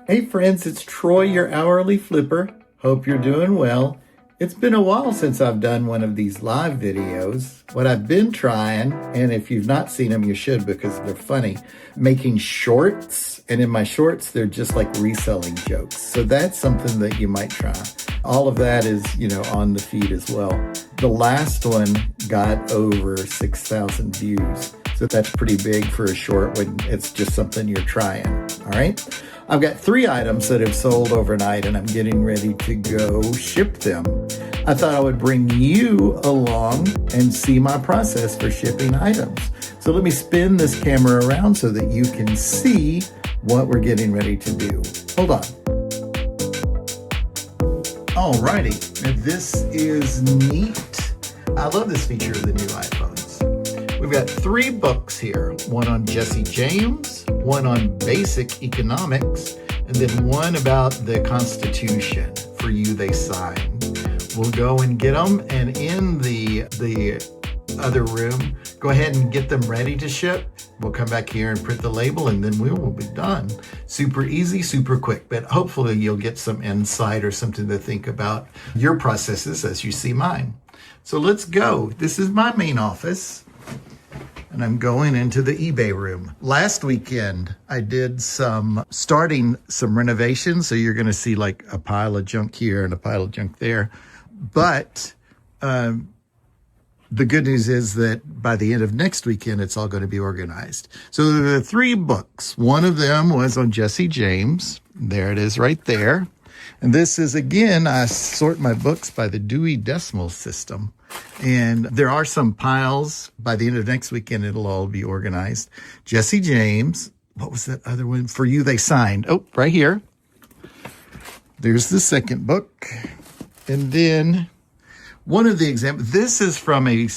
Hey friends, it's Troy, your hourly flipper. Hope you're doing well. It's been a while since I've done one of these live videos. What I've been trying, and if you've not seen them, you should because they're funny, making shorts. And in my shorts, they're just like reselling jokes. So that's something that you might try. All of that is, on the feed as well. The last one got over 6,000 views. So that's pretty big for a short when it's just something you're trying. All right. I've got 3 items that have sold overnight and I'm getting ready to go ship them. I thought I would bring you along and see my process for shipping items. So let me spin this camera around so that you can see what we're getting ready to do. Hold on. Alrighty, now this is neat. I love this feature of the new iPhones. We've got 3 books here, one on Jesse James, one on basic economics, and then one about the Constitution, For You They Signed. We'll go and get them, and in the other room, go ahead and get them ready to ship. We'll come back here and print the label, and then we will be done. Super easy, super quick, but hopefully you'll get some insight or something to think about your processes as you see mine. So let's go. This is my main office. And I'm going into the eBay room. Last weekend, I did starting some renovations. So you're going to see like a pile of junk here and a pile of junk there. But the good news is that by the end of next weekend, it's all going to be organized. So there are 3 books. One of them was on Jesse James. There it is right there. And this is, again, I sort my books by the Dewey Decimal System. And there are some piles. By the end of next weekend, it'll all be organized. Jesse James. What was that other one? For You They Signed. Oh, right here. There's the second book. And then one of the examples. This is from a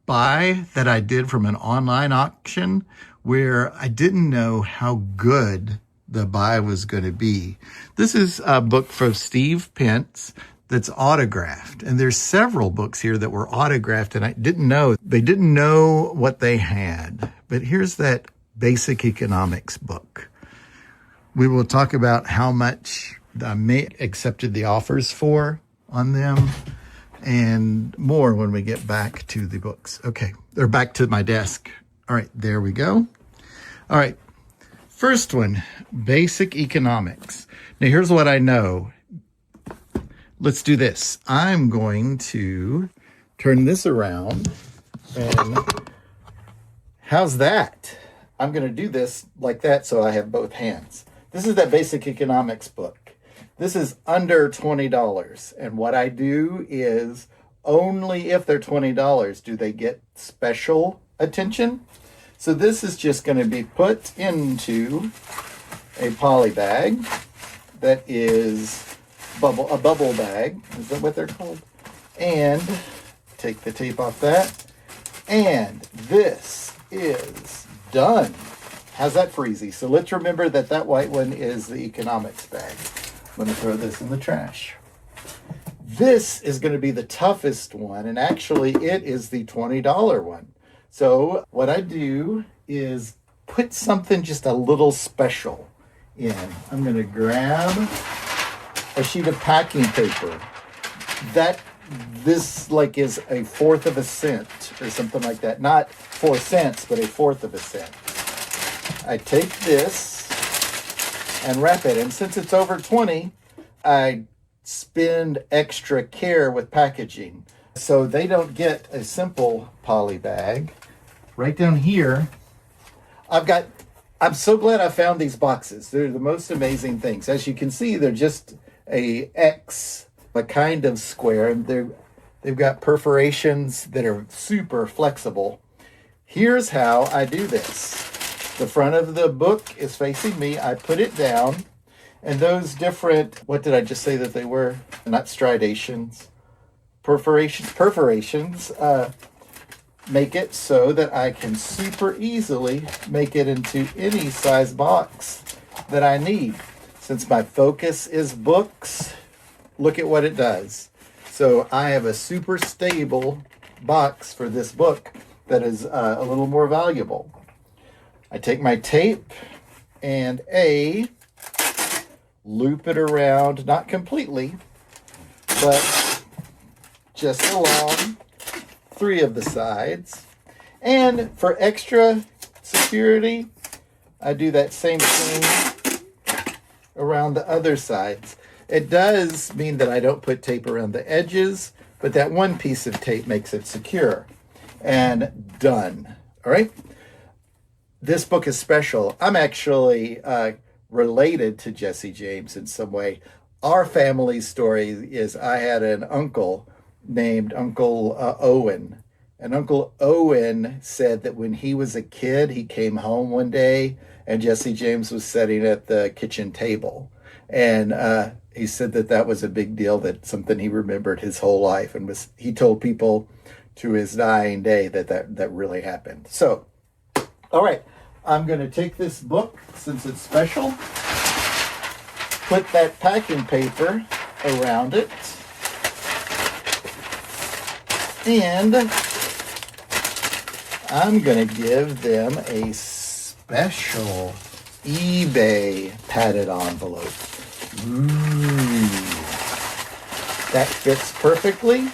buy that I did from an online auction where I didn't know how good the buy was going to be. This is a book from Steve Pence that's autographed. And there's several books here that were autographed and I didn't know. They didn't know what they had. But here's that basic economics book. We will talk about how much I accepted the offers for on them and more when we get back to the books. Okay, they're back to my desk. All right, there we go. All right. First one, basic economics. Now, here's what I know. Let's do this. I'm going to turn this around. And how's that? I'm going to do this like that so I have both hands. This is that basic economics book. This is under $20. And what I do is only if they're $20 do they get special attention. So this is just going to be put into a poly bag that is a bubble bag. Is that what they're called? And take the tape off that. And this is done. How's that for easy? So let's remember that white one is the economics bag. I'm going to throw this in the trash. This is going to be the toughest one. And actually it is the $20 one. So what I do is put something just a little special in. I'm going to grab a sheet of packing paper. This is a 1/4 of a cent or something like that. Not 4 cents, but a 1/4 of a cent. I take this and wrap it. And since it's over 20, I spend extra care with packaging. So they don't get a simple poly bag. Right down here, I'm so glad I found these boxes. They're the most amazing things. As you can see, they're just a kind of square. And they've got perforations that are super flexible. Here's how I do this. The front of the book is facing me. I put it down. And those different, what did I just say that they were? Not striations. Perforations make it so that I can super easily make it into any size box that I need. Since my focus is books, look at what it does. So I have a super stable box for this book that is a little more valuable. I take my tape and loop it around, not completely, but just along 3 of the sides. And for extra security, I do that same thing around the other sides. It does mean that I don't put tape around the edges, but that one piece of tape makes it secure. And done. All right? This book is special. I'm actually related to Jesse James in some way. Our family story is I had an uncle named Uncle Owen. And Uncle Owen said that when he was a kid, he came home one day and Jesse James was sitting at the kitchen table. And he said that that was a big deal, that something he remembered his whole life. And he told people to his dying day that really happened. So, all right, I'm going to take this book, since it's special, put that packing paper around it, and I'm going to give them a special eBay padded envelope. Ooh, that fits perfectly.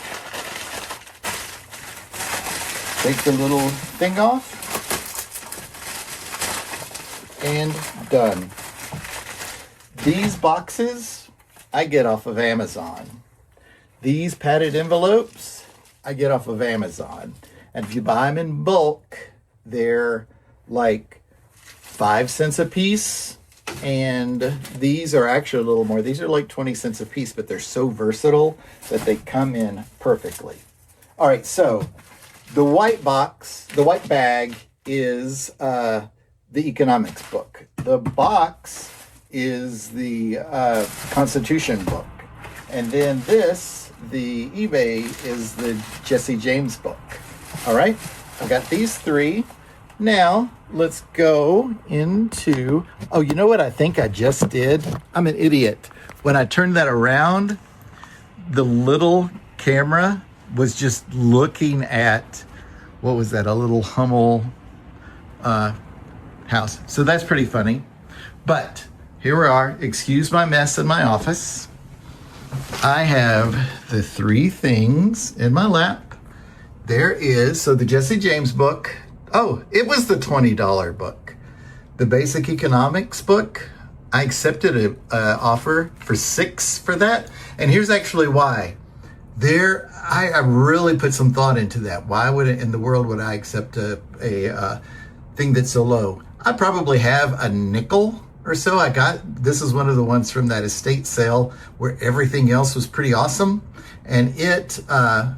Take the little thing off, and done. These boxes I get off of Amazon. These padded envelopes I get off of Amazon. And if you buy them in bulk, they're like 5 cents a piece. And these are actually a little more. These are like 20 cents a piece, but they're so versatile that they come in perfectly. All right, so the white bag is the economics book. The box is the Constitution book. And then this, the eBay, is the Jesse James book. All right, I've got these 3. Now, let's go into, oh, you know what I think I just did? I'm an idiot. When I turned that around, the little camera was just looking at, what was that, a little Hummel house. So that's pretty funny. But here we are. Excuse my mess in my office. I have the 3 things in my lap. There is, so the Jesse James book. Oh, it was the $20 book. The Basic Economics book. I accepted an offer for $6 for that. And here's actually why. I really put some thought into that. Why in the world would I accept a thing that's so low? I probably have a nickel or so. This is one of the ones from that estate sale where everything else was pretty awesome. And it, I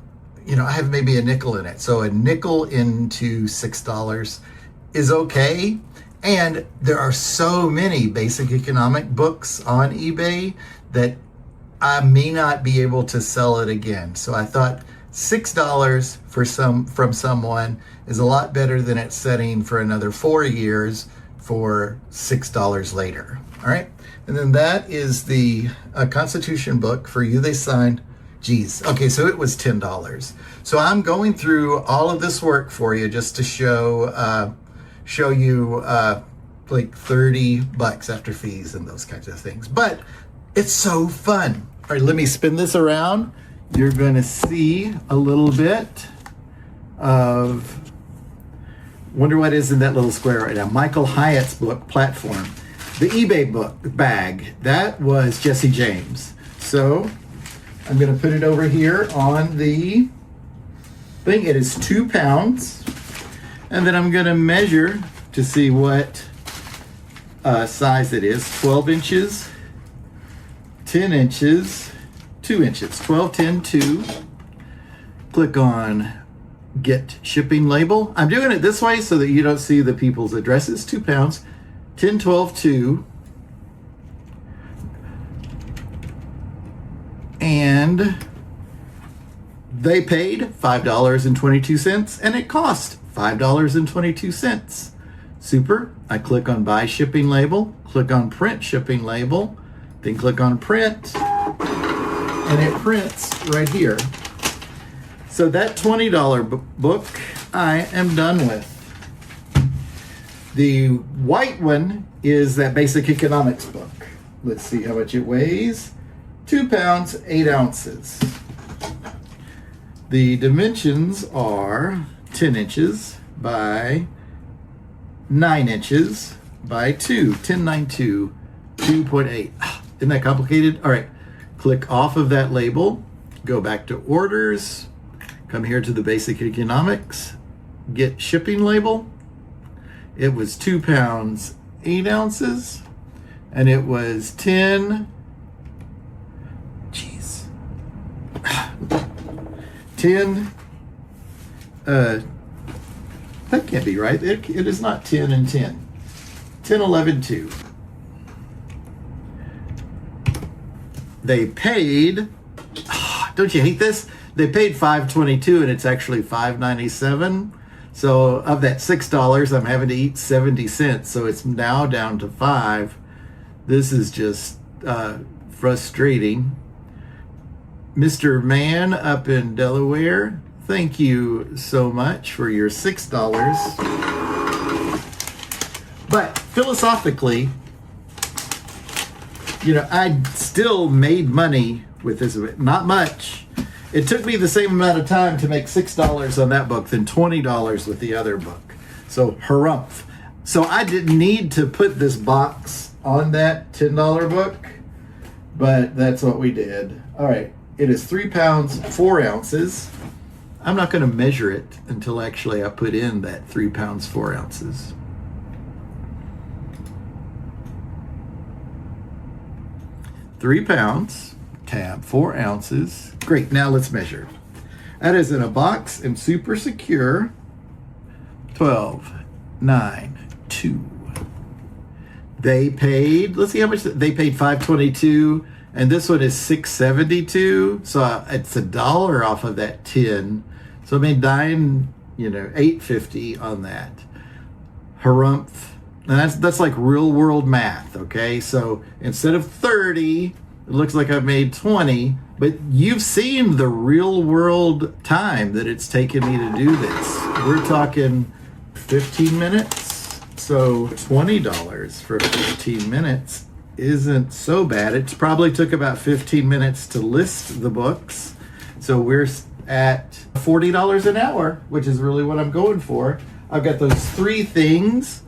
have maybe a nickel in it. So a nickel into $6 is okay. And there are so many basic economic books on eBay that I may not be able to sell it again. So I thought $6 from someone is a lot better than it setting for another 4 years for $6 later. All right. And then that is the Constitution book. For you, they signed. Geez. Okay, so it was $10. So I'm going through all of this work for you just to show you like $30 after fees and those kinds of things. But it's so fun. All right, let me spin this around. You're going to see a little bit of, wonder what is in that little square right now. Michael Hyatt's book, Platform. The eBay book bag, that was Jesse James. So I'm going to put it over here on the thing. It is 2 pounds. And then I'm going to measure to see what size it is. 12 inches, 10 inches, 2 inches. 12, 10, 2. Click on Get Shipping Label. I'm doing it this way so that you don't see the people's addresses. 2 pounds, 10, 12, 2. And they paid $5.22 and it cost $5.22. Super. I click on Buy Shipping Label, click on Print Shipping Label, then click on Print, and it prints right here. So that $20 book I am done with. The white one is that basic economics book. Let's see how much it weighs. 2 pounds, 8 ounces. The dimensions are 10 inches by 9 inches by 2. 1092, 2.8. Isn't that complicated? All right, click off of that label. Go back to orders. Come here to the basic economics. Get shipping label. It was 2 pounds, 8 ounces. And it was 10 that can't be right. It is not 10 and 10. 10, 11, 2. They paid, don't you hate this? They paid $5.22 and it's actually $5.97. So of that $6, I'm having to eat 70 cents. So it's now down to 5. This is just frustrating. Mr. Mann up in Delaware, thank you so much for your $6. But philosophically, I still made money with this. Not much. It took me the same amount of time to make $6 on that book than $20 with the other book. So harumph. So I didn't need to put this box on that $10 book, but that's what we did. All right. It is 3 pounds, 4 ounces. I'm not going to measure it until actually I put in that 3 pounds, 4 ounces. £3 pounds, tab 4 ounces. Great, now let's measure. That is in a box and super secure. 12, 9, 2. They paid, let's see how much, they paid $5.22. And this one is $6.72, so it's $1 off of that 10. So I made $8.50 on that. Harumph. And that's like real world math, okay? So instead of 30, it looks like I've made 20, but you've seen the real world time that it's taken me to do this. We're talking 15 minutes. So $20 for 15 minutes isn't so bad. It probably took about 15 minutes to list the books. So we're at $40 an hour, which is really what I'm going for. I've got those 3 things,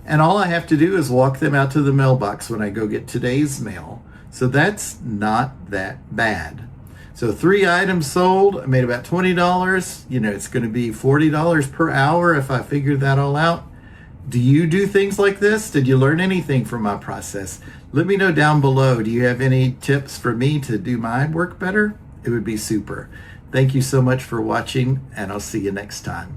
and all I have to do is walk them out to the mailbox when I go get today's mail. So that's not that bad. So 3 items sold. I made about $20. It's going to be $40 per hour if I figure that all out. Do you do things like this? Did you learn anything from my process? Let me know down below. Do you have any tips for me to do my work better? It would be super. Thank you so much for watching, and I'll see you next time.